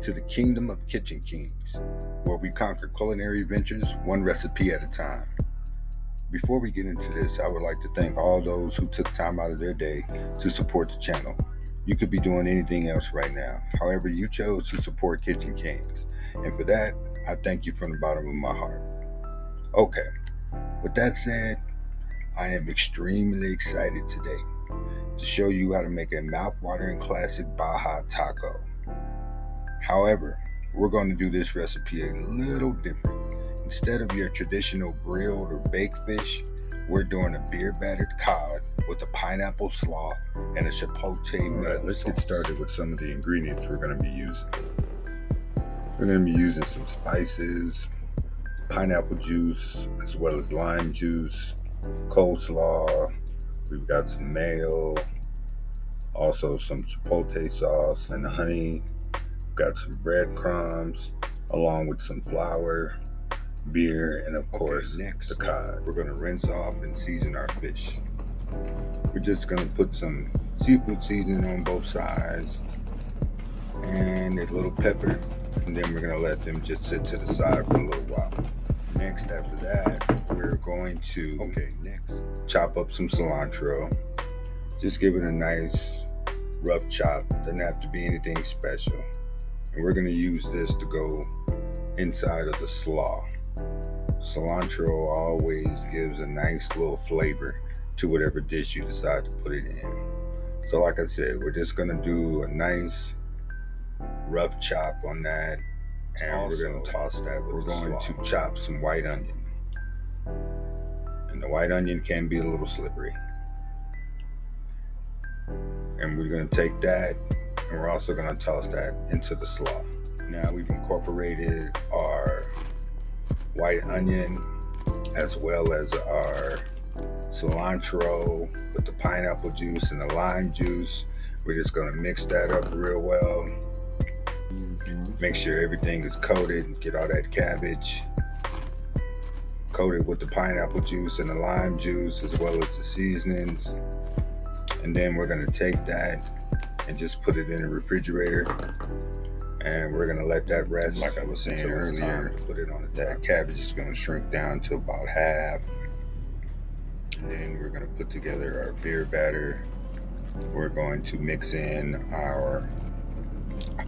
to the kingdom of Kitchen Kings, where we conquer culinary ventures one recipe at a time. Before we get into this, I would like to thank all those who took time out of their day to support the channel. You could be doing anything else right now. However, you chose to support Kitchen Kings, and for that, I thank you from the bottom of my heart. Okay, with that said, I am extremely excited today to show you how to make a mouth-watering classic Baja taco. However, we're going to do this recipe a little different. Instead of your traditional grilled or baked fish, we're doing a beer-battered cod with a pineapple slaw and a chipotle meat. Alright, let's get started with some of the ingredients we're going to be using. We're going to be using some spices, pineapple juice, as well as lime juice, coleslaw. We've got some mayo, also some chipotle sauce and honey. We've got some breadcrumbs, along with some flour, beer, and of course, next, the cod. We're going to rinse off and season our fish. We're just going to put some seafood seasoning on both sides and a little pepper, and then we're going to let them just sit to the side for a little while. Next, after that, we're going to chop up some cilantro. Just give it a nice rough chop. Doesn't have to be anything special. And we're going to use this to go inside of the slaw. Cilantro always gives a nice little flavor to whatever dish you decide to put it in. So like I said, we're just going to do a nice rough chop on that, and also, we're going to toss that with the slaw. We're going to chop some white onion. And the white onion can be a little slippery. And we're going to take that, and we're also going to toss that into the slaw. Now we've incorporated our white onion as well as our cilantro with the pineapple juice and the lime juice. We're just going to mix that up real well. Make sure everything is coated and get all that cabbage coated with the pineapple juice and the lime juice as well as the seasonings. And then we're going to take that and just put it in the refrigerator, and we're going to let that rest. Like I was saying earlier, put it on that cabbage is going to shrink down to about half, and then we're going to put together our beer batter. We're going to mix in our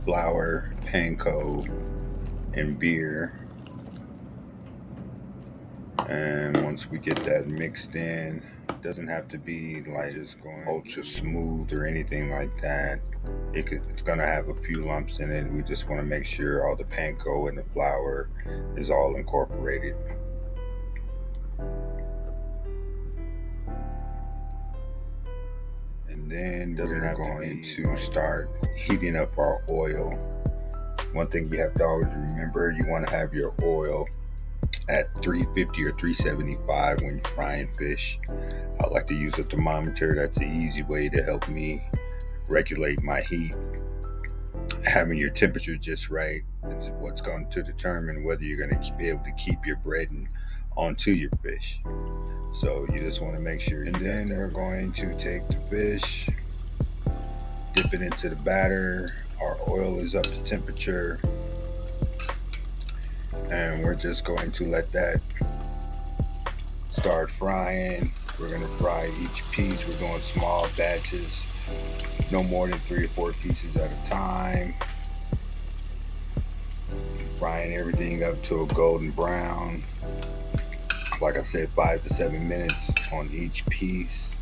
flour, panko, and beer. And once we get that mixed in, it doesn't have to be like just going ultra smooth or anything like that. It's going to have a few lumps in it. We just want to make sure all the panko and the flour is all incorporated. And then we're going to start heating up our oil. One thing you have to always remember, you want to have your oil at 350 or 375 when you're frying fish. I like to use a thermometer. That's an easy way to help me regulate my heat. Having your temperature just right is what's going to determine whether you're going to be able to keep your breading onto your fish. So you just want to make sure. And then we're going to take the fish, dip it into the batter. Our oil is up to temperature, and we're just going to let that start frying. We're going to fry each piece. We're doing small batches, no more than 3 or 4 pieces at a time. Frying everything up to a golden brown. Like I said, 5 to 7 minutes on each piece.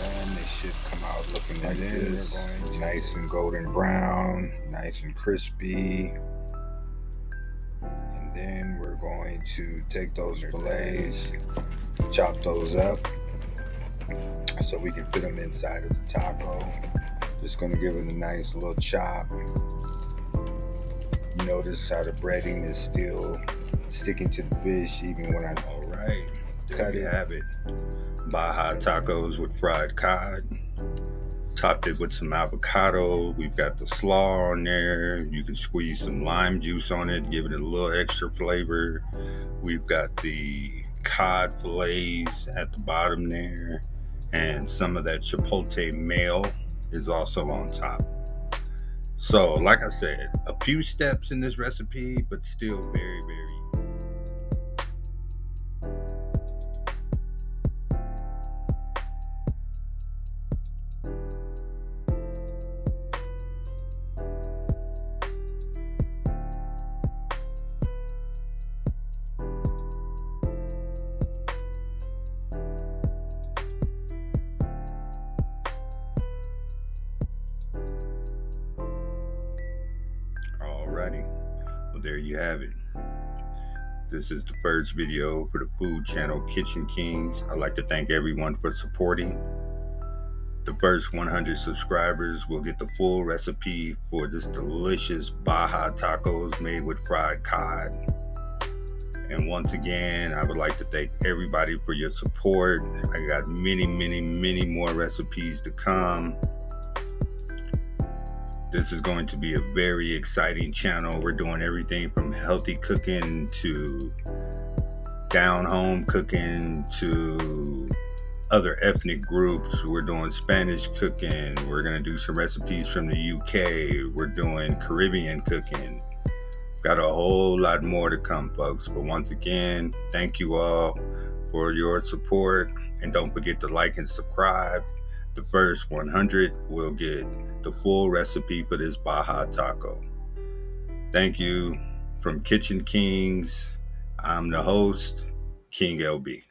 And they should come out looking like this. Nice and golden brown, nice and crispy. And then we're going to take those fillets, chop those up so we can fit them inside of the taco. Just going to give it a nice little chop. Notice how the breading is still sticking to the fish even when I cut it. Have it. Baja tacos with fried cod. Topped it with some avocado. We've got the slaw on there. You can squeeze some lime juice on it, give it a little extra flavor. We've got the cod fillets at the bottom there, and some of that chipotle mayo is also on top. So, like I said, a few steps in this recipe, but still very, very alrighty. Well, there you have it. This is the first video for the food channel Kitchen Kings. I'd like to thank everyone for supporting. The first 100 subscribers will get the full recipe for this delicious Baja tacos made with fried cod. And once again, I would like to thank everybody for your support. I got many, many, many more recipes to come. This is going to be a very exciting channel. We're doing everything from healthy cooking to down home cooking to other ethnic groups. We're doing Spanish cooking. We're going to do some recipes from the UK. We're doing Caribbean cooking. Got a whole lot more to come, folks. But once again, thank you all for your support. And don't forget to like and subscribe. The first 100 will get the full recipe for this Baja taco. Thank you. From Kitchen Kings, I'm the host, King LB.